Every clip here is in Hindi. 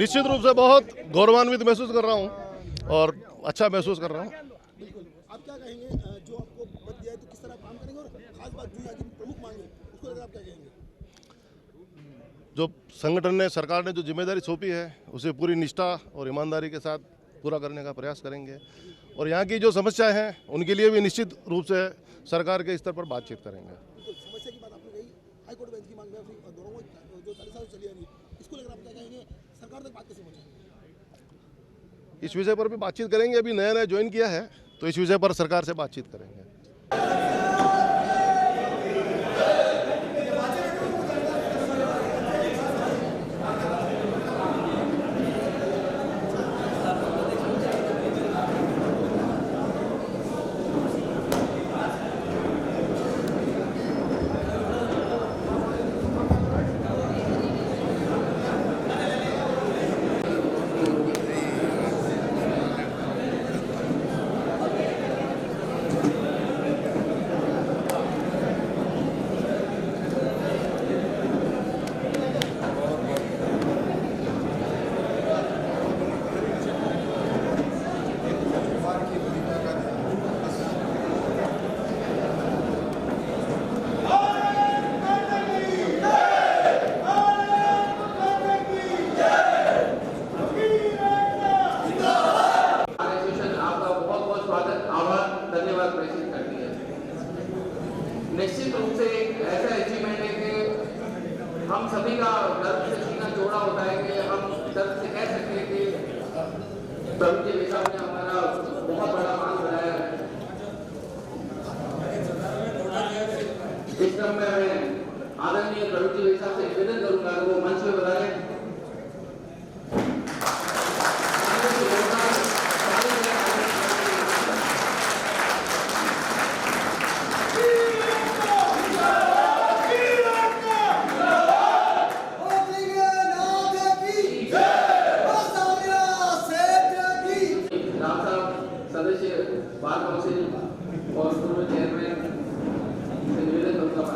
निश्चित रूप से बहुत गौरवान्वित महसूस कर रहा हूं और अच्छा महसूस कर रहा हूं। बिल्कुल, आप क्या कहेंगे जो आपको पद दिया है तो किस तरह काम करेंगे और खास बात जो यहाँ की प्रमुख मांग है उसको लेकर आप क्या कहेंगे? जो संगठन ने, सरकार ने जो जिम्मेदारी सौंपी है उसे पूरी निष्ठा और ईमानदारी के साथ पूरा करने का प्रयास करेंगे और यहाँ की जो समस्याएं हैं उनके लिए भी निश्चित रूप से सरकार के स्तर पर बातचीत करेंगे। समस्या की बात आपने कही, हाईकोर्ट बेंच की मांग में दोनों जो 40 साल चली आ रही, इसको लेकर आप क्या कहेंगे? सरकार तक बात कैसे पहुँचाएंगे? इस विषय पर भी बातचीत करेंगे। अभी नया नया ज्वाइन किया है तो इस विषय पर सरकार से बातचीत करेंगे। निश्चित रूप से एक ऐसा अचीवमेंट है कि हम सभी का गर्व से सीना जोड़ा होता है कि हम गर्व से कह सकते हैं कि प्रभु जी ने हमारा बहुत बड़ा मान बढ़ाया है। इस क्रम में मैं आदरणीय प्रभु जी साहब से निवेदन करूंगा कि वो मंच में बताएं। बार काउंसिल और पूर्व चेयरमैन से निवेदन करूंगा।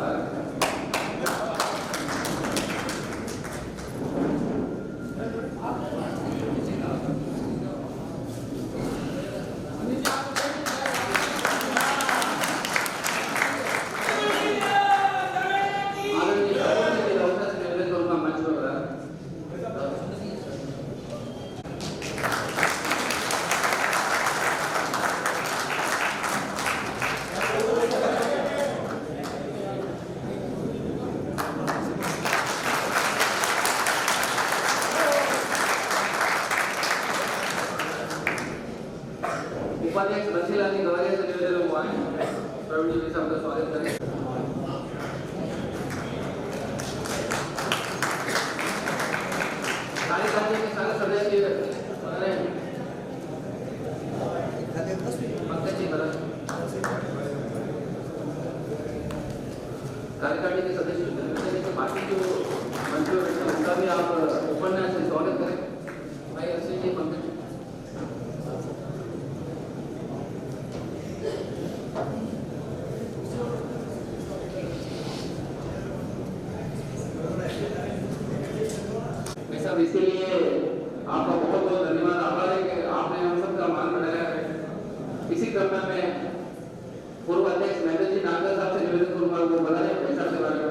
उपाध्यक्ष बंसीलाल जी गवारिया से निवेदन हुआ है, प्रवीण जी साहब का स्वागत करें। कार्यकारिणी के सारे सदस्य पंकज जी भरत, कार्यकारिणी के सदस्य बाकी जो मंत्री उनका भी आप उपन्यास से स्वागत करें। भाई अश्विन जी, पंकज जी। इसके लिए आपका बहुत बहुत धन्यवाद, आभार है कि आपने हम सबका मान बढ़ाया है। इसी क्रम में मैं पूर्व अध्यक्ष महेंद्र जी नागर साहब से निवेदन करूंगा वो बताएं पैसा के बारे में।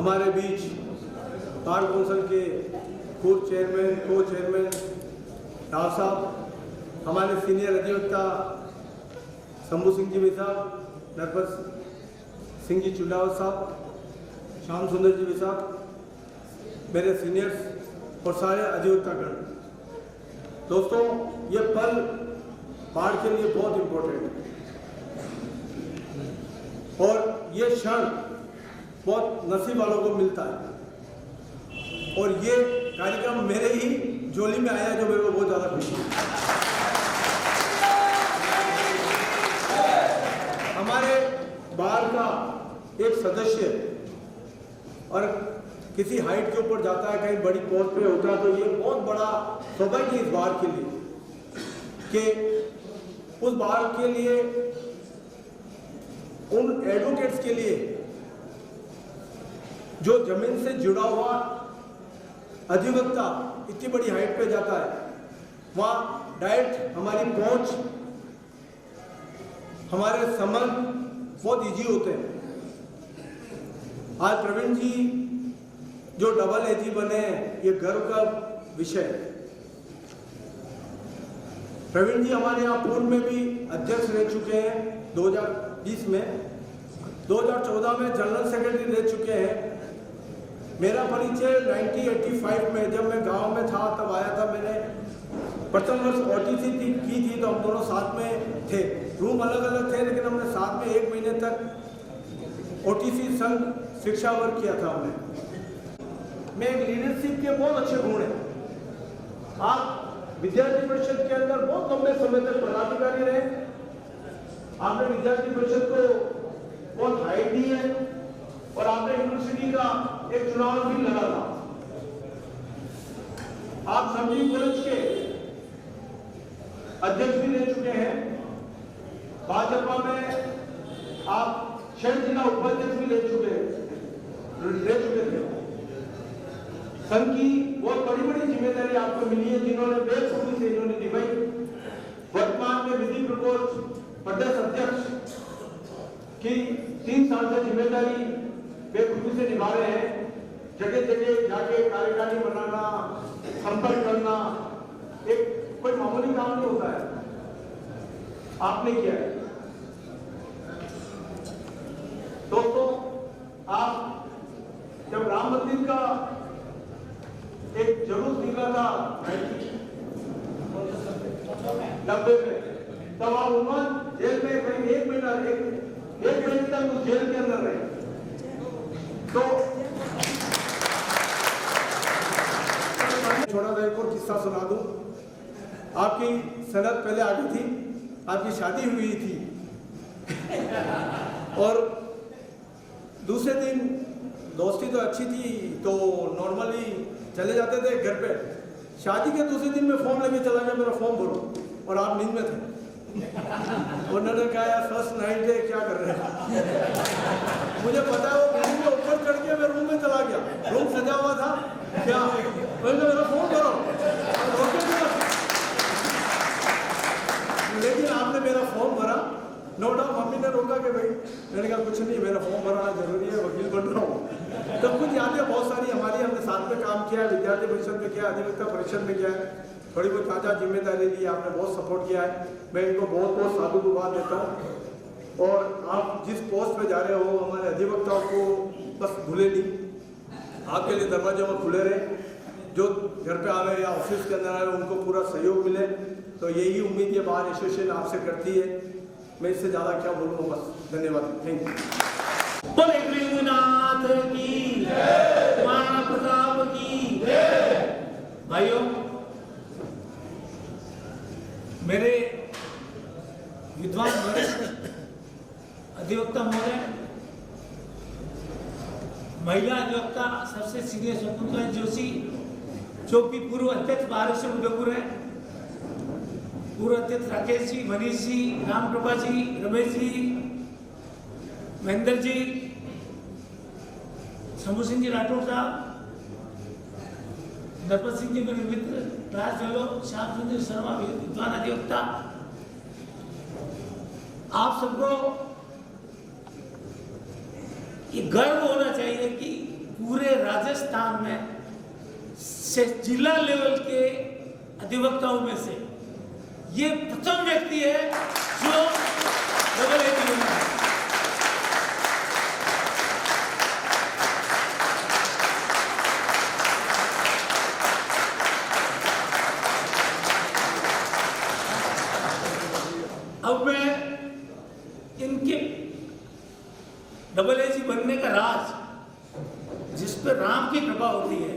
हमारे बीच बार कौंसिल के पूर्व चेयरमैन को चेयरमैन राव साहब, हमारे सीनियर अधिवक्ता शंभू सिंह जी साहब, नरपत सिंह जी चुल्लावत साहब, श्याम सुंदर जी साहब, मेरे सीनियर्स और सारे अधिवक्तागण। दोस्तों, ये पल बाढ़ के लिए बहुत इम्पोर्टेंट है और ये क्षण बहुत नसीब वालों को मिलता है और ये कार्यक्रम मेरे ही जोली में आया जो मेरे को बहुत ज़्यादा खुशी है। हमारे बार का एक सदस्य और किसी हाइट के ऊपर जाता है, कहीं बड़ी पोस्ट पे होता है, तो ये बहुत बड़ा सौभाग्य इस बार के लिए कि उस बार के लिए उन एडवोकेट्स के लिए जो जमीन से जुड़ा हुआ अधिवक्ता इतनी बड़ी हाइट पे जाता है, वहाँ डायरेक्ट हमारी पहुंच, हमारे संबंध बहुत इजी होते हैं। आज प्रवीण जी जो डबल एजी बने हैं, ये गर्व का विषय है। प्रवीण जी हमारे यहाँ पूर्व में भी अध्यक्ष रह चुके हैं 2020 में, 2014 में जनरल सेक्रेटरी रह चुके हैं। मेरा परिचय 1985 में जब मैं गांव में था तब आया था। मैंने प्रथम वर्ष OTC की थी तो हम दोनों साथ में थे। रूम अलग अलग थे लेकिन हमने साथ में 1 महीने तक OTC संघ शिक्षा वर्ग किया था हमने। में एक लीडरशिप के बहुत अच्छे गुण हैं। आप विद्यार्थी परिषद के अंदर बहुत लंबे समय तक पदाधिकारी रहे। आपने विद्यार्थी परिषद को बहुत हाइट दी है और आपने यूनिवर्सिटी का एक चुनाव भी लड़ा था। आप सभी कॉलेज के अध्यक्ष भी रह चुके हैं। भाजपा में आप शहर जिला उपाध्यक्ष भी रह चुके थे। संघ की बहुत बड़ी बड़ी जिम्मेदारी आपको मिली है जिन्होंने बेखूबी से इन्होंने निभाई। वर्तमान में विधि प्रकोष्ठ प्रदेश अध्यक्ष की 3 साल से जिम्मेदारी बेखूबी से निभा रहे हैं। जगह जगह जाके कार्यकारिणी बनाना, संपर्क करना एक कोई मामूली काम नहीं होता है, आपने किया है। दोस्तों, आप जब राम मंदिर का एक जुलूस निकला था 90 में, तब आप उन्होंने जेल में करीब 1 महीना तक उस जेल के अंदर रहे। तो छोटा सा एक और किस्सा सुना दूं। आपकी सनद पहले आ गई थी, आपकी शादी हुई थी और दूसरे दिन दोस्ती तो अच्छी थी तो नॉर्मली चले जाते थे घर पे। शादी के दूसरे दिन में फॉर्म लेके चला गया, मेरा फॉर्म भरो, और आप नींद में थे। उन्होंने कहा यार फर्स्ट नाइट है, क्या कर रहे हैं। मुझे पता है वो बिल्डिंग में ऊपर चढ़ के मैं रूम में चला गया। रूम सजा हुआ था, क्या मेरा फॉर्म भरो, लेकिन आपने मेरा फॉर्म भरा। नो डाउट मम्मी ने रोका कि भाई, मैंने कहा कुछ नहीं, मेरा फॉर्म भराना जरूरी है, वकील बन रहा हूँ। तब कुछ यादें बहुत सारी हमारी, हमने साथ में काम किया है, विद्यार्थी परिषद में किया, अधिवक्ता परिषद में किया है, थोड़ी बहुत ताजा जिम्मेदारी ली, आपने बहुत सपोर्ट किया है। मैं इनको बहुत बहुत साधुवाद देता हूँ। और आप जिस पोस्ट पे जा रहे हो, हमारे अधिवक्ताओं को बस भूले नहीं, आपके लिए दरवाजे वहाँ खुले रहे। जो घर पे आवे या ऑफिस के अंदर आए उनको पूरा सहयोग मिले, तो यही उम्मीद ये बार एसोसिएशन आपसे करती है। मैं इससे ज़्यादा क्या बोलूँ, बस धन्यवाद, थैंक यू। बोले भृगुनाथ की जय, महाराणा प्रताप की जय। भाइयों, मेरे विद्वान वरिष्ठ अधिवक्ता महोदय, महिला अधिवक्ता सबसे सीनियर शकुंतला जोशी, जो कि पूर्व अध्यक्ष बारिश उदयपुर है, पूर्व अध्यक्ष राकेश जी, मनीष जी, राम प्रभा जी, रमेश जी, महेंद्र जी, शंभू सिंह जी राठौर साहब, नरपत सिंह जी मेरे मित्र, राज फेलो, श्याम सुंदर शर्मा विद्वान अधिवक्ता, आप सबको ये गर्व होना चाहिए कि राजस्थान में से जिला लेवल के अधिवक्ताओं में से ये प्रथम व्यक्ति है जो डबल एजी बना है। अब मैं इनके डबल एजी बनने का राज, जिस पर राम की कृपा होती है,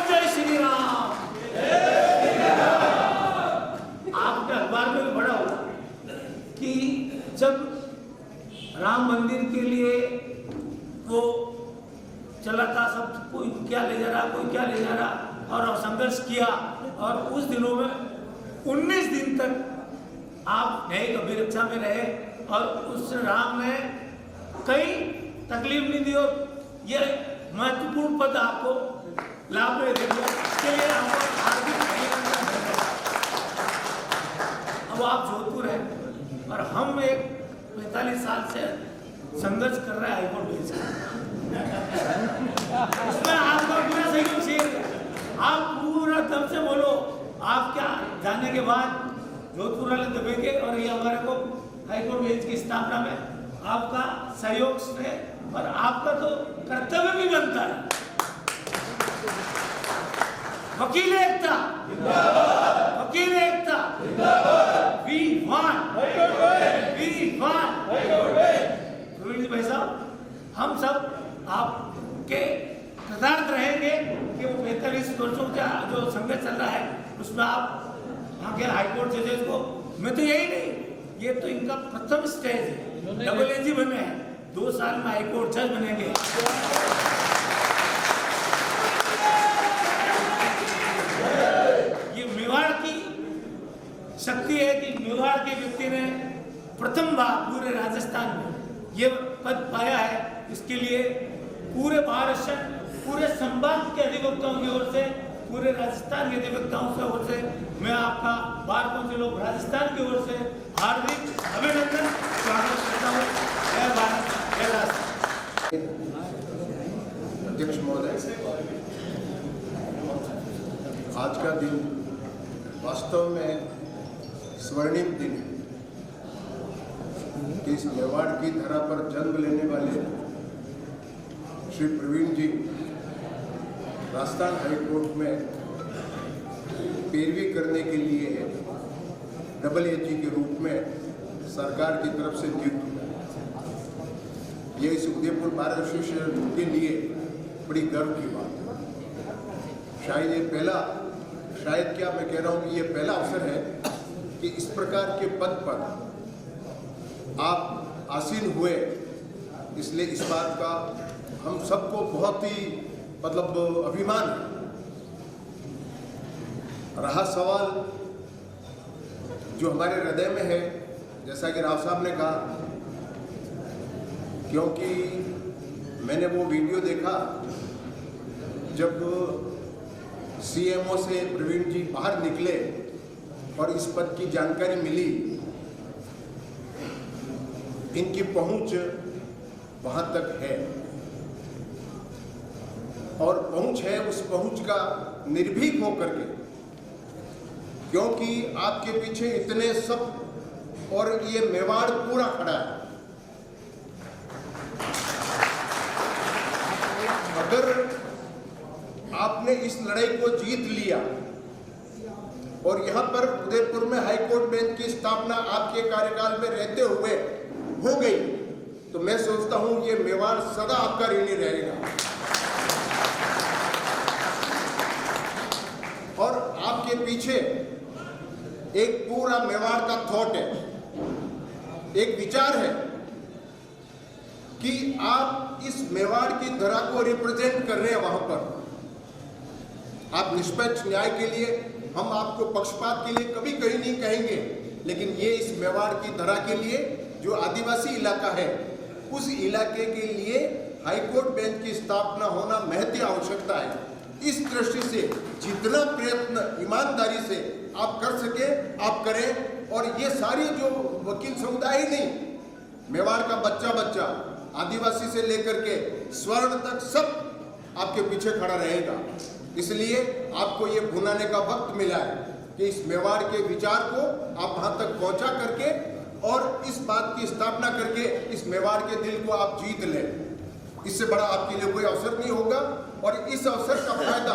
जय श्री राम, आपके अखबार में भी पढ़ा होगा कि जब राम मंदिर के लिए वो चला था, सब कोई क्या ले जा रहा, कोई क्या ले जा रहा, और संघर्ष किया, और उस दिनों में 19 दिन तक आप न्यायिक अभिरक्षा में रहे, और उस राम ने कई तकलीफ नहीं दी, और यह महत्वपूर्ण पद आपको लाभ में दे दिया। इसके लिए आपको हार्दिक अभिनंदन है। अब आप जोधपुर हैं और हम एक 45 साल से संघर्ष कर रहे हैं हाईकोर्ट बेंच का, उसमें आपका पूरा सहयोग चाहिए। आप पूरा दम से बोलो, आप क्या जाने के बाद जोधपुर वाले दबेंगे, और ये हमारे को हाईकोर्ट बेंच की स्थापना में आपका सहयोग से, और आपका तो कर्तव्य भी बनता है। वकील एकता, वकील एकता, वी वांट भाई साहब, हम सब आपके कृतार्थ रहेंगे कि वो 45 वर्षों का जो संघर्ष चल रहा है उसमें आप यहाँ के हाईकोर्ट जजेस को, मैं तो यही नहीं, ये तो इनका प्रथम स्टेज है, डबल एजी बने हैं, 2 साल में हाईकोर्ट जज बनेंगे। ये मेवाड़ की शक्ति है कि मेवाड़ के व्यक्ति ने प्रथम बार पूरे राजस्थान में ये पद पाया है। इसके लिए पूरे महाराष्ट्र, पूरे संभाग के अधिवक्ताओं की ओर से, पूरे राजस्थान के अधिवक्ताओं की ओर से मैं आपका बार काउंसिल ऑफ राजस्थान की ओर से हार्दिक अभिनंदन स्वागत करता हूँ। जय भारत, जय राष्ट्र। अध्यक्ष महोदय, आज का दिन वास्तव में स्वर्णिम दिन है कि इस मेवाड़ की धरा पर जन्म लेने वाले श्री प्रवीण जी राजस्थान हाईकोर्ट में पैरवी करने के लिए डबल एजी के रूप में सरकार की तरफ से नियुक्त हुआ। ये इस उदयपुर बार एसोसिएशन के लिए बड़ी गर्व की बात है। शायद ये पहला, शायद क्या मैं कह रहा हूँ कि ये पहला अवसर है कि इस प्रकार के पद पर आप आसीन हुए, इसलिए इस बात का हम सबको बहुत ही मतलब अभिमान है। रहा सवाल जो हमारे हृदय में है, जैसा कि राव साहब ने कहा, क्योंकि मैंने वो वीडियो देखा जब सीएमओ से प्रवीण जी बाहर निकले और इस पद की जानकारी मिली, इनकी पहुंच वहां तक है, और पहुंच है, उस पहुंच का निर्भीक होकर के, क्योंकि आपके पीछे इतने सब और ये मेवाड़ पूरा खड़ा है। अगर आपने इस लड़ाई को जीत लिया और यहाँ पर उदयपुर में हाईकोर्ट बेंच की स्थापना आपके कार्यकाल में रहते हुए हो गई, तो मैं सोचता हूं ये मेवाड़ सदा आपका ऋणी रहेगा। और आपके पीछे एक पूरा मेवाड़ का थॉट है, एक विचार है कि आप इस मेवाड़ की धरा को रिप्रेजेंट कर रहे हैं। वहां पर आप निष्पक्ष न्याय के लिए, हम आपको पक्षपात के लिए कभी कहीं नहीं कहेंगे, लेकिन ये इस मेवाड़ की धरा के लिए जो आदिवासी इलाका है, उस इलाके के लिए हाईकोर्ट बेंच की स्थापना होना महती आवश्यकता है। इस दृष्टि से जितना प्रयत्न ईमानदारी से आप कर सके आप करें, और ये सारी जो वकील समुदाय ही नहीं, मेवाड़ का बच्चा बच्चा आदिवासी से लेकर के स्वर्ण तक सब आपके पीछे खड़ा रहेगा। इसलिए आपको ये भुनाने का वक्त मिला है कि इस मेवाड़ के विचार को आप वहां तक पहुंचा करके और इस बात की स्थापना करके इस मेवाड़ के दिल को आप जीत लें। इससे बड़ा आपके लिए कोई अवसर नहीं होगा और इस अवसर का फायदा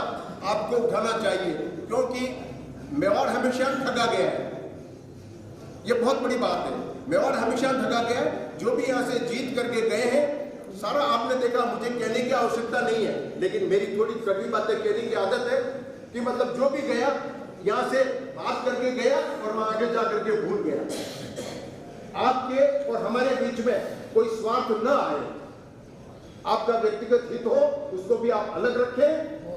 आपको उठाना चाहिए, क्योंकि मेवाड़ हमेशा ठगा गया है। ये बहुत बड़ी बात है, मेवाड़ हमेशा ठगा गया है। जो भी यहाँ से जीत करके गए हैं सारा आपने देखा, मुझे कहने की आवश्यकता नहीं है, लेकिन मेरी थोड़ी कड़वी बातें कहने की आदत है कि मतलब जो भी गया यहाँ से बात करके गया और वहां आगे जा करके भूल गया। आपके और हमारे बीच में कोई स्वार्थ न आए, आपका व्यक्तिगत हित हो उसको भी आप अलग रखें,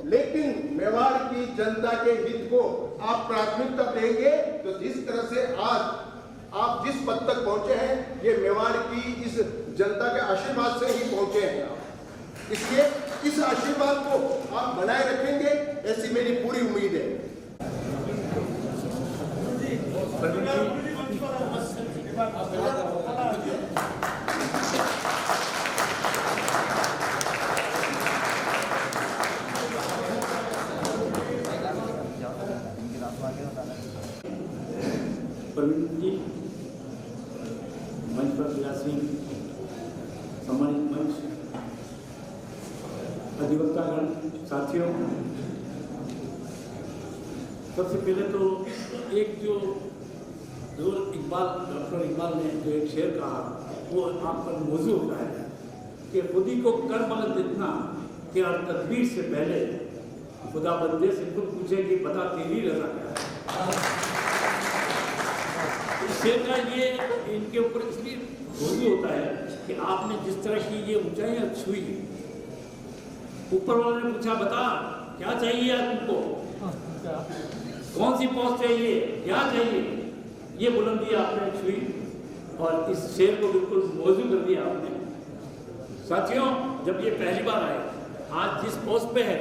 लेकिन मेवाड़ की जनता के हित को आप प्राथमिकता देंगे। तो जिस तरह से आज आप जिस पद तक पहुंचे हैं, ये मेवाड़ की इस जनता के आशीर्वाद से ही पहुंचे हैं आप। इसलिए इस आशीर्वाद को आप बनाए रखेंगे, ऐसी मेरी पूरी उम्मीद है। प्रवीण जी, मंच पर विरासीन सम्मानित मंच, अधिवक्तागण, साथियों, सबसे पहले तो एक जो डॉक्टर इकबाल ने जो एक शेर कहा वो आप पर मौजू होता है कि खुदी को कर बलद इतना कि हर तदबीर से पहले खुदा बंदे से खुद पूछे कि बता तेरी रजा क्या है। शेर का ये इनके ऊपर इसलिए मौजू होता है कि आपने जिस तरह की ये ऊंचाइयां छुई, ऊपर वाले ने पूछा बता क्या चाहिए यार तुमको, कौन सी पोस्ट चाहिए, क्या चाहिए, ये बुलंदी आपने छुई और इस शेर को बिल्कुल मौजू कर दिया आपने। साथियों, जब ये पहली बार आए, आज जिस पोस्ट पे है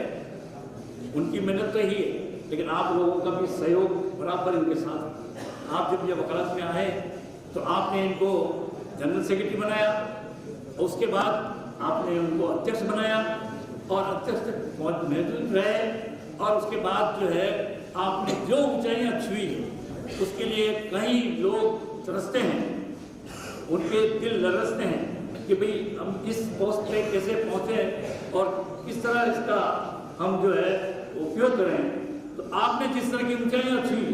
उनकी मेहनत तो ही है, लेकिन आप लोगों का भी सहयोग बराबर इनके साथ। आप जब वकालत में आए तो आपने इनको जनरल सेक्रेटरी बनाया, उसके बाद आपने उनको अध्यक्ष बनाया और अध्यक्ष तक महदूद रहे, और उसके बाद जो है आपने जो ऊंचाइयां छुई उसके लिए कई लोग तरसते हैं, उनके दिल लरसते हैं कि भाई हम इस पोस्ट पे कैसे पहुंचे और किस तरह इसका हम जो है उपयोग करें। तो आपने जिस तरह की ऊंचाइयां छुई,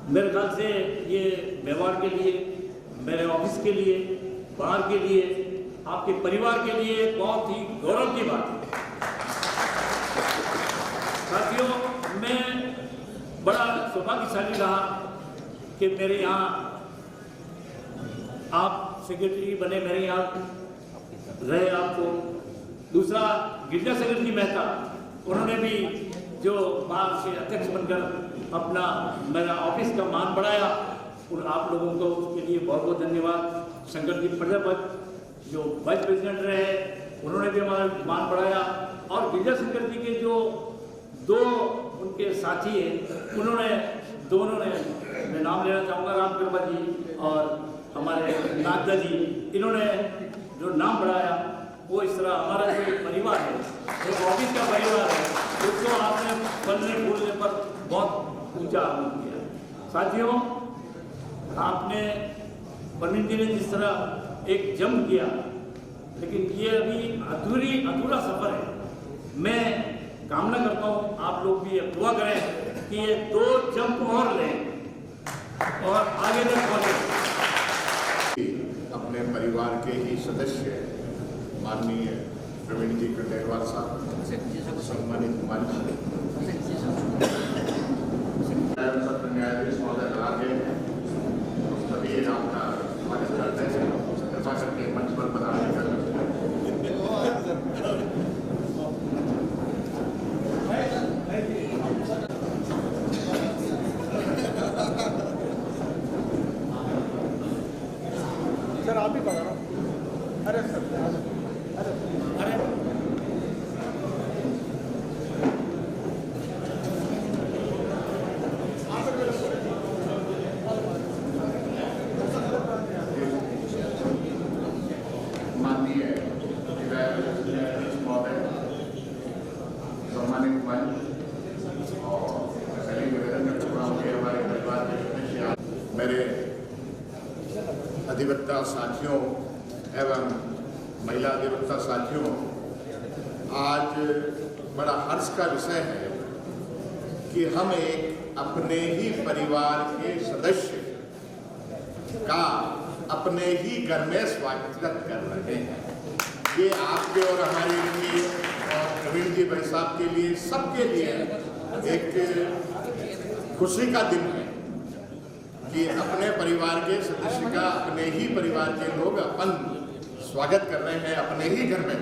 मेरे ख्याल से ये मेवाड़ के लिए, मेरे ऑफिस के लिए, बाहर के लिए, आपके परिवार के लिए बहुत ही गौरव की बात है। साथियों, मैं बड़ा सौभाग्यशाली रहा कि मेरे यहाँ आप सेक्रेटरी बने, मेरे यहाँ रहे आपको। दूसरा, गिरजा सेक्रेटरी मेहता, उन्होंने भी जो बाहर से अध्यक्ष बनकर अपना मेरा ऑफिस का मान बढ़ाया, और आप लोगों को उसके लिए बहुत बहुत धन्यवाद। शंकर जी प्रजापति जो वाइस प्रेसिडेंट रहे, उन्होंने भी हमारा मान बढ़ाया, और गिरजा शंकर जी के जो दो उनके साथी हैं, उन्होंने दोनों ने, मैं नाम लेना चाहूँगा, राम कृपा जी और हमारे नागदा जी, इन्होंने जो नाम बढ़ाया वो इस तरह हमारा जो परिवार है, जो ऑफिस का परिवार है, उसको आपने फलने फूलने पर बहुत ऊंचा आनंद किया। साथियों, आपने प्रवीण जी ने जिस तरह एक जंप किया, लेकिन ये अभी अधूरा सफर है। मैं कामना करता हूँ आप लोग भी दुआ करें कि ये 2 जंप और लें और आगे तक पहुँचे। अपने परिवार के ही सदस्य माननीय प्रवीण जी खंडेलवाल साहब, सम्मानित मंच, सत्र न्यायाधीश महोदय आगे सभी आपका स्वागत करते हैं। कृपा करके मंच पर पधारने का सर आप ही बता रहा हूँ। अरे सर, अरे अधिवक्ता साथियों एवं महिला अधिवक्ता साथियों, आज बड़ा हर्ष का विषय है कि हम एक अपने ही परिवार के सदस्य का अपने ही घर में स्वागत कर रहे हैं। ये आपके और हमारे लिए और प्रवीण जी भाई साहब के लिए, सबके लिए एक खुशी का दिन है कि अपने परिवार के सदस्य का अपने ही परिवार के लोग अपन स्वागत कर रहे हैं अपने ही घर में।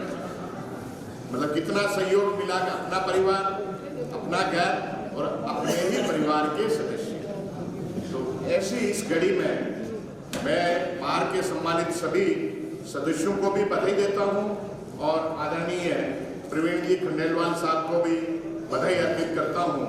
मतलब कितना सहयोग मिला कि अपना परिवार, अपना घर और अपने ही परिवार के सदस्य। तो ऐसी इस घड़ी में मैं पार के सम्मानित सभी सदस्यों को भी बधाई देता हूं और आदरणीय प्रवीण जी खंडेलवाल साहब को भी बधाई अर्पित करता हूं।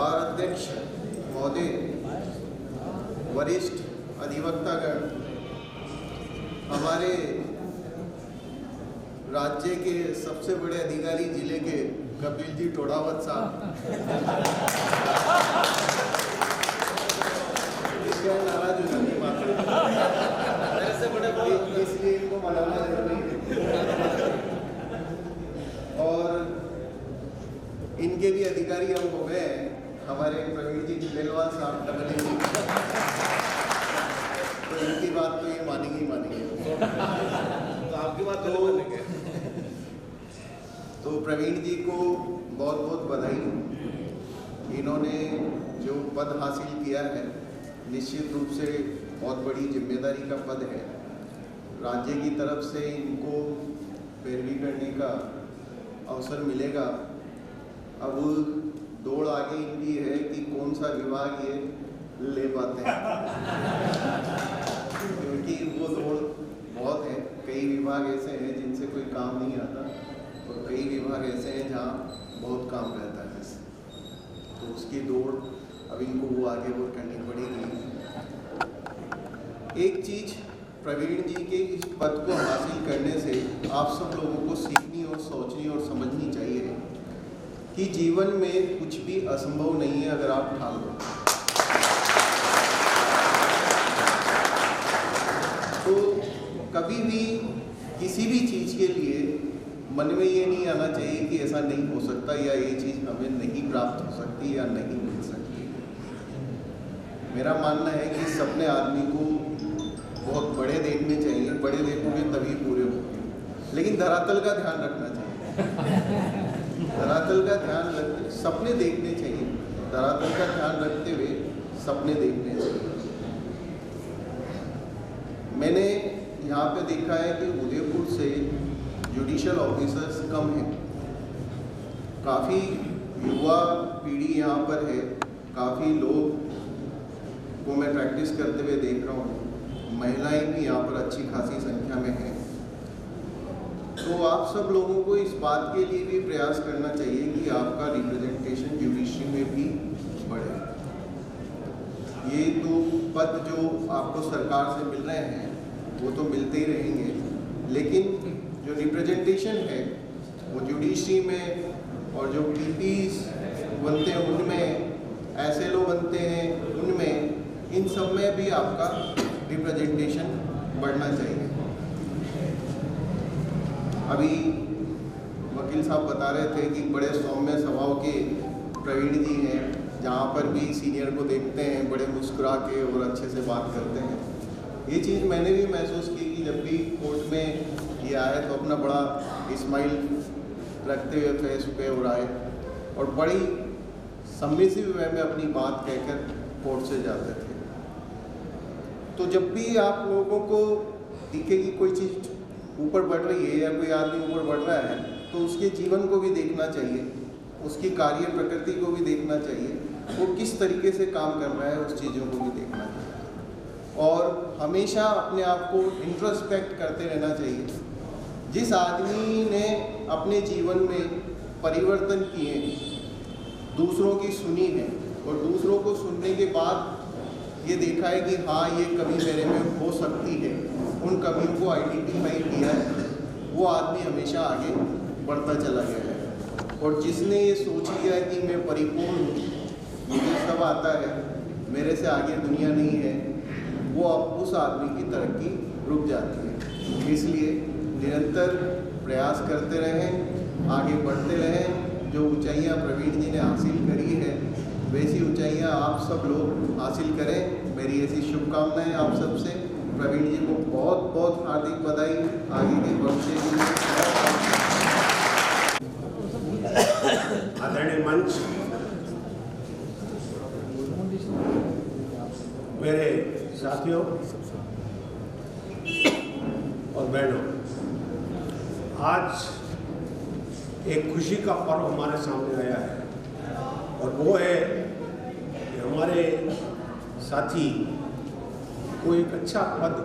अध्यक्ष महोदय, वरिष्ठ अधिवक्तागण, हमारे राज्य के सबसे बड़े अधिकारी जिले के कपिल जी टोडावत साहब, नाराज हो जाने इसलिए इनको मनाना जरूरी है। और इनके भी अधिकारी हम हो गए, हमारे प्रवीण जी खंडेलवाल साहब डबल जी, तो इनकी बात तो ये मानेंगे तो आपकी बात तो मानेंगे। तो प्रवीण जी को बहुत बहुत बधाई। इन्होंने जो पद हासिल किया है निश्चित रूप से बहुत बड़ी जिम्मेदारी का पद है। राज्य की तरफ से इनको पैरवी करने का अवसर मिलेगा। अब दौड़ आगे इनकी है कि कौन सा विभाग ये ले पाते हैं, क्योंकि वो दौड़ बहुत है। कई विभाग ऐसे हैं जिनसे कोई काम नहीं आता और कई विभाग ऐसे हैं जहाँ बहुत काम रहता है। तो उसकी दौड़ अब इनको वो आगे और करनी पड़ेगी। एक चीज़ प्रवीण जी के इस पद को हासिल करने से आप सब लोगों को सीखनी और सोचनी और समझनी चाहिए कि जीवन में कुछ भी असंभव नहीं है अगर आप ठान लो। तो कभी भी किसी भी चीज़ के लिए मन में ये नहीं आना चाहिए कि ऐसा नहीं हो सकता या ये चीज़ हमें नहीं प्राप्त हो सकती या नहीं मिल सकती। मेरा मानना है कि सपने आदमी को बहुत बड़े देखने चाहिए, बड़े देखोगे तभी पूरे होंगे, लेकिन धरातल का ध्यान रखना चाहिए। धरातल का ध्यान रख, सपने देखने चाहिए, धरातल का ध्यान रखते हुए सपने देखने चाहिए। मैंने यहाँ पे देखा है कि उदयपुर से जुडिशियल ऑफिसर्स कम हैं। काफ़ी युवा पीढ़ी यहाँ पर है, काफ़ी लोग को मैं प्रैक्टिस करते हुए देख रहा हूँ। महिलाएं भी यहाँ पर अच्छी खासी संख्या में हैं। तो आप सब लोगों को इस बात के लिए भी प्रयास करना चाहिए कि आपका रिप्रेजेंटेशन जुडिशरी में भी बढ़े। ये तो पद जो आपको सरकार से मिल रहे हैं वो तो मिलते ही रहेंगे, लेकिन जो रिप्रेजेंटेशन है वो जुडिशरी में और जो पीपीज बनते हैं उनमें, ऐसे लोग बनते हैं उनमें, इन सब में भी आपका रिप्रेजेंटेशन बढ़ना चाहिए। अभी वकील साहब बता रहे थे कि बड़े सौम्य स्वभाव के प्रवीण जी हैं, जहाँ पर भी सीनियर को देखते हैं बड़े मुस्कुरा के और अच्छे से बात करते हैं। ये चीज़ मैंने भी महसूस की कि जब भी कोर्ट में ये आए तो अपना बड़ा स्माइल रखते हुए फेस पे और आए और बड़ी सबमिसिव वे में अपनी बात कहकर कोर्ट से जाते थे। तो जब भी आप लोगों को दिखे कि कोई चीज़ ऊपर बढ़ रही है या कोई आदमी ऊपर बढ़ रहा है तो उसके जीवन को भी देखना चाहिए, उसकी कार्य प्रकृति को भी देखना चाहिए, वो किस तरीके से काम कर रहा है उस चीज़ों को भी देखना चाहिए और हमेशा अपने आप को इंट्रोस्पेक्ट करते रहना चाहिए। जिस आदमी ने अपने जीवन में परिवर्तन किए हैं, दूसरों की सुनी है और दूसरों को सुनने के बाद ये देखा है कि हाँ ये कमी मेरे में हो सकती है, उन कमियों को आइडेंटिफाई किया है, वो आदमी हमेशा आगे बढ़ता चला गया है। और जिसने ये सोच लिया है कि मैं परिपूर्ण हूँ, मुझे सब आता है, मेरे से आगे दुनिया नहीं है, वो अब उस आदमी की तरक्की रुक जाती है। इसलिए निरंतर प्रयास करते रहें, आगे बढ़ते रहें। जो ऊंचाइयां प्रवीण जी ने हासिल करी है वैसी ऊंचाइयां आप सब लोग हासिल करें, मेरी ऐसी शुभकामनाएं आप सबसे। प्रवीण जी को बहुत बहुत हार्दिक बधाई आगे के भविष्य के लिए। आदरणीय मंच, मेरे साथियों और बहनों, आज एक खुशी का पर्व हमारे सामने आया है और वो है कि हमारे साथी को एक अच्छा पद,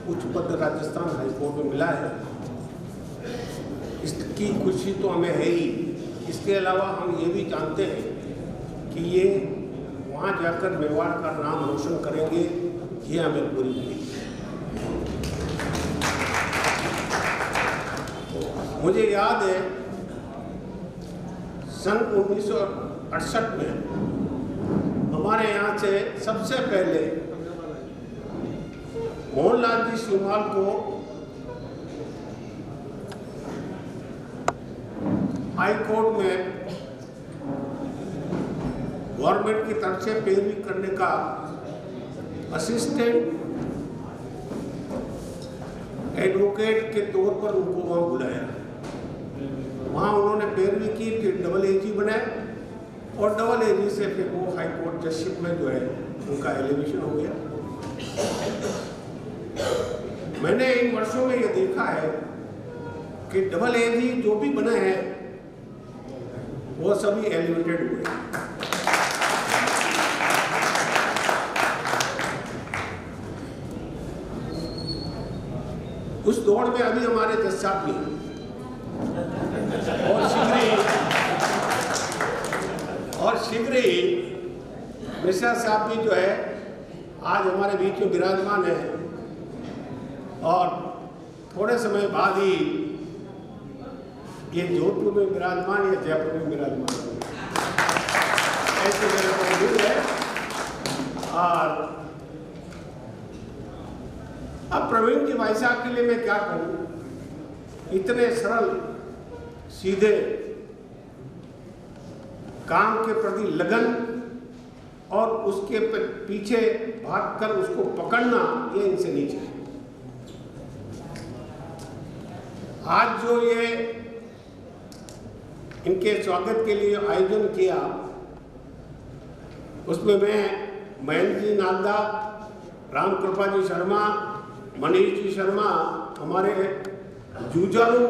उच्च पद राजस्थान हाईकोर्ट में मिला है। इसकी खुशी तो हमें है ही, इसके अलावा हम ये भी जानते हैं कि ये वहाँ जाकर मेवाड़ का नाम रोशन करेंगे, ये हमें पूरी उम्मीद है। मुझे याद है सन 1968 में हमारे यहाँ से सबसे पहले मोहनलाल जी श्रीमाल को हाई कोर्ट में गवर्नमेंट की तरफ से पैरवी करने का असिस्टेंट एडवोकेट के तौर पर उनको वहाँ बुलाया। वहाँ उन्होंने पैरवी की, फिर डबल एजी बनाए और डबल एजी से फिर वो हाई कोर्ट जजशिप में जो है उनका एलिवेशन हो गया। मैंने इन वर्षों में ये देखा है कि डबल एजी जो भी बने हैं वो सभी एलिवेटेड हुए। उस दौड़ में अभी हमारे जज साहब भी और शीघ्र ही मिश्रा साहब भी जो है आज हमारे बीच में विराजमान है और थोड़े समय बाद ही ये जोधपुर में विराजमान या जयपुर में विराजमान ऐसे मेरे को उम्मीद है। और अब प्रवीण जी भाई साहब के लिए मैं क्या कहूँ, इतने सरल सीधे काम के प्रति लगन और उसके पीछे भागकर उसको पकड़ना, ये इनसे नहीं चाहिए। आज जो ये इनके स्वागत के लिए आयोजन किया उसमें मैं महेंद्र जी नालदा, राम कृपा जी शर्मा, मनीष जी शर्मा, हमारे जुझारू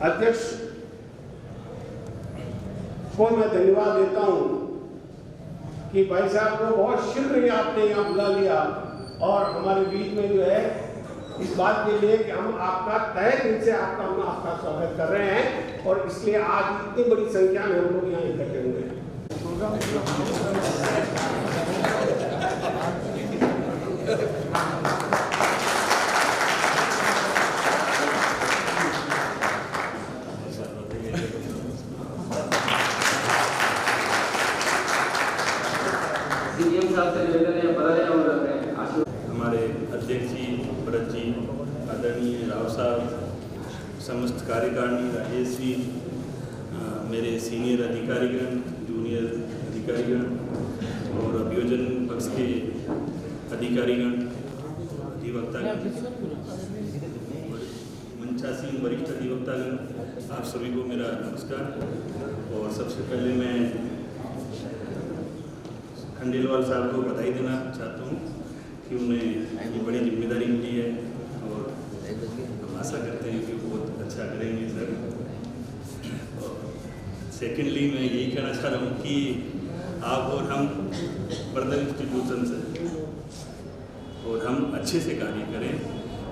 अध्यक्ष को मैं धन्यवाद देता हूं कि भाई साहब को बहुत शीघ्र ही आपने यहाँ बुला लिया और हमारे बीच में जो है इस बात के लिए कि हम आपका तहे दिल से आपका स्वागत कर रहे हैं और इसलिए आज इतनी बड़ी संख्या में हम लोग यहाँ इकट्ठे हुए हैं। हमारे अध्यक्ष जी भरत जी, आदरणीय राव साहब, समस्त कार्यकारिणी, राजेश जी, मेरे सीनियर अधिकारीगण, जूनियर अधिकारीगण और अभियोजन पक्ष के अधिकारीगण, अधिवक्तागण, मंचासीन वरिष्ठ अधिवक्तागण, आप सभी को मेरा नमस्कार। और सबसे पहले मैं खंडेलवाल साहब को बधाई देना चाहता हूँ कि उन्हें ये बड़ी जिम्मेदारी मिली है और हम आशा करते हैं कि वो बहुत अच्छा करेंगे सर। और सेकेंडली मैं यही कहना चाह रहा हूँ कि आप और हम ब्रदर इंस्टीट्यूशन से और हम अच्छे से कार्य करें,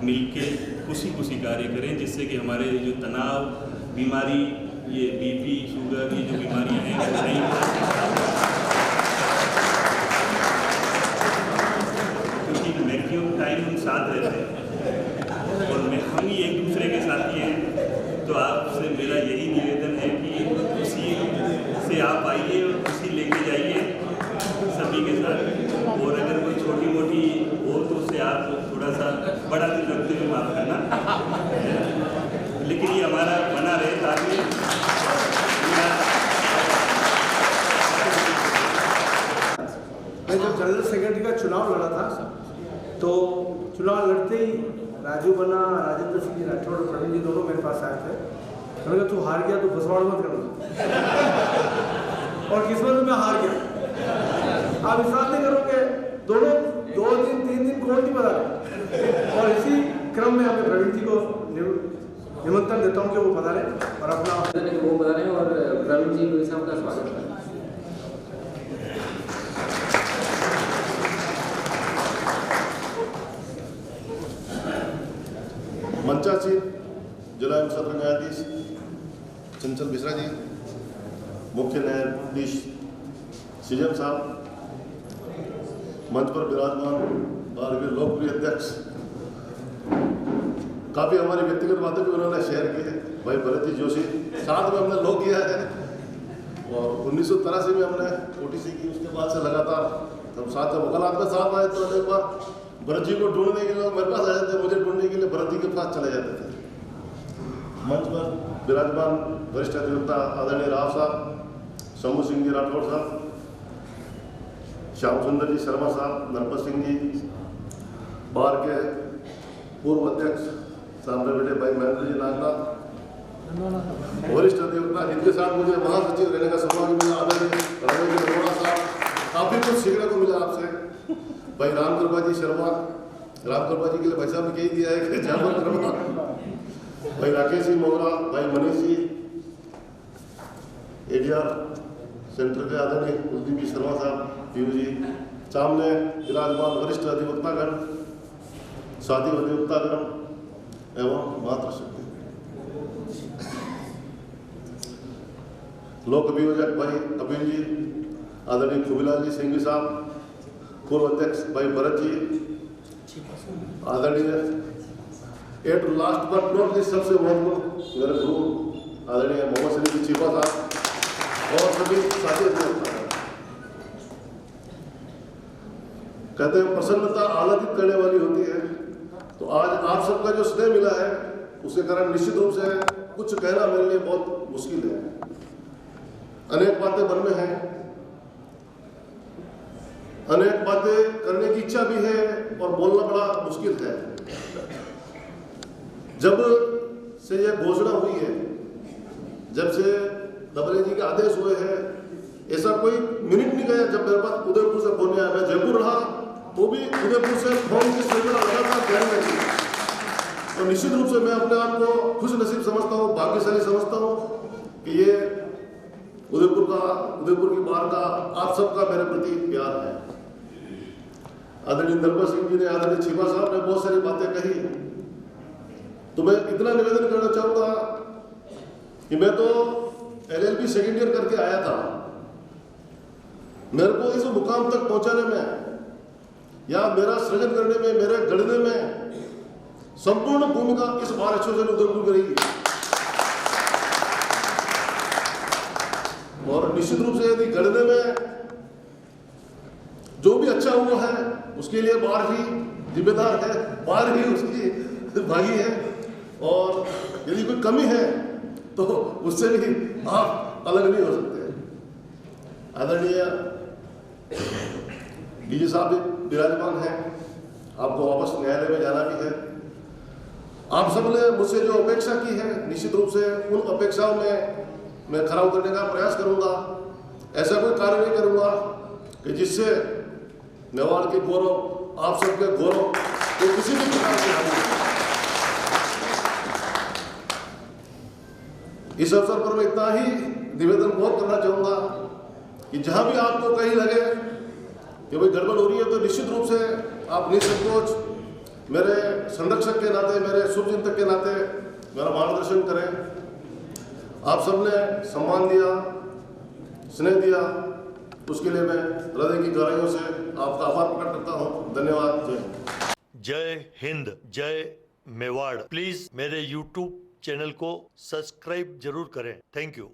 मिलके खुशी खुशी कार्य करें, जिससे कि हमारे जो तनाव बीमारी, ये बीपी, शुगर, ये जो बीमारियाँ हैं वो नहीं, क्योंकि मैक्सिमम टाइम हम साथ रहते हैं और हम ही एक दूसरे के साथी हैं। तो आपसे मेरा यही निवेदन है कि उसी से आप आइए और उसी लेके जाइए सभी के साथ, और अगर कोई छोटी मोटी हो तो उससे आप थोड़ा सा बड़ा दिल रखते हुए माफ करना, लेकिन ये हमारा बना रहे ताकि मैं जब जनरल सेक्रेटरी का चुनाव लड़ा था तो चुनाव लड़ते ही राजू बना, राजेंद्र सिंह जी राठौड़ और प्रवीण जी दोनों मेरे पास आए थे। मैंने कहा तू हार गया तो बसवाड़ मत करना, और किस्मत में हार गया। आप विश्वास नहीं करोगे, दोनों 2 दिन 3 दिन कोर्ट नहीं बता, और इसी क्रम में हमें प्रवीण जी को निमंत्रण देता हूँ कि वो बता रहे और अपना वो बता रहे हैं, और प्रवीण जी को साहब का स्वागत है। मंचासीन जिला एवं सत्र न्यायाधीश चंचल मिश्रा जी, मुख्य न्यायाधीश सीजन साहब, मंच पर विराजमान और भी लोकप्रिय अध्यक्ष, काफ़ी हमारी व्यक्तिगत बातें भी उन्होंने शेयर की है। भाई भरत जी जोशी, साथ में हमने लॉ किया है और 1983 में हमने OTC की, उसके बाद से लगातार हम साथ में वकालत में साथ आए। तो एक बार भरत जी को ढूंढने के लिए मेरे पास आ जाते, मुझे ढूंढने के लिए भरत जी के पास चले जाते थे। मंच पर विराजमान वरिष्ठ अधिवक्ता आदरणीय राव साहब, शंभू सिंह जी राठौड़ साहब, श्याम सुंदर जी शर्मा साहब, नरपत सिंह जी, बार के पूर्व अध्यक्ष सामने बैठे भाई महेंद्र जी नागनाथ, वरिष्ठ अधिवक्ता जिनके साथ मुझे महासचिव रहने का सौभाग्य मिला, आदरणीय रमेश जी अरोड़ा साहब, काफ़ी कुछ सीखने को मिला आपसे। भाई राम कृपा जी शर्मा, राम कृपा जी के लिए भाई साहब ने कही दिया है कि जामन करना, भाई राकेश जी मोगरा, भाई मनीष जी, ADR सेंटर के आदरणीय कुलदीप जी शर्मा साहब, पीयू जी, सामने विराजमान वरिष्ठ अधिवक्तागण, साथी अधिवक्तागण एवं मातृशक्ति, लोक अभियोजक भाई कपिल जी, आदरणीय खुबीलाल जी सिंघवी साहब, पूर्व अध्यक्ष भाई भरत जी, आदरणीय at last but not least सबसे महत्वपूर्ण मेरे गुरु आदरणीय मोहम्मद शरीफ जी चीफा साहब और सभी साथी अधिवक्ता। कहते हैं प्रसन्नता आह्लादित करने वाली होती है, तो आज आप सबका जो स्नेह मिला है उसके कारण निश्चित रूप से कुछ कहना मेरे लिए बहुत मुश्किल है। अनेक बातें मन में हैं, अनेक बातें करने की इच्छा भी है और बोलना बड़ा मुश्किल है। जब से यह घोषणा हुई है, जब से डबल जी के आदेश हुए हैं, ऐसा कोई मिनट नहीं गया जब मेरे पास उदयपुर से फोन आया। मैं जयपुर रहा तो भी उदयपुर से फोन की सिलसिला लगातार जारी रही। तो निश्चित रूप से मैं अपने आप को खुश नसीब समझता हूँ, भाग्यशाली समझता हूँ कि ये उदयपुर की बार का आप सबका मेरे प्रति प्यार है। आदरणीय नरपत सिंह जी ने, आदरणीय चीफा साहब ने बहुत सारी बातें कही, तो मैं इतना निवेदन करना चाहूँगा कि मैं तो LLB सेकेंड ईयर करके आया था। मेरे को इस मुकाम तक पहुंचाने में या मेरा सृजन करने में, मेरे गढ़ने में संपूर्ण भूमिका इस बार एसोसिएशन उदयपुर की रही है। और निश्चित रूप से यदि गढ़ने में जो भी अच्छा हुआ है उसके लिए बार ही जिम्मेदार है, बार ही उसकी भागी है, और यदि कोई कमी है तो उससे भी आप अलग नहीं हो सकते। आदरणीय DG साहब भी विराजमान हैं, आपको वापस न्यायालय में जाना भी है। आप सबने मुझसे जो अपेक्षा की है, निश्चित रूप से उन अपेक्षाओं में मैं खरा उतरने का प्रयास करूंगा। ऐसा कोई कार्य नहीं करूंगा कि जिससे मेवाड़ के गौरव, आप सबके गौरव को किसी भी प्रकार से हानि। इस अवसर पर मैं इतना ही निवेदन बहुत करना चाहूंगा कि जहां भी आपको कहीं लगे कि भाई गड़बड़ हो रही है, तो निश्चित रूप से आप निसंकोच मेरे संरक्षक के नाते, मेरे शुभचिंतक के नाते मेरा मार्गदर्शन करें। आप सबने सम्मान दिया, स्नेह दिया, उसके लिए मैं हृदय की गहराइयों से आपका आभार प्रकट करता हूँ। धन्यवाद। जय हिंद। जय हिंद, जय मेवाड़। प्लीज मेरे YouTube चैनल को सब्सक्राइब जरूर करें। Thank you.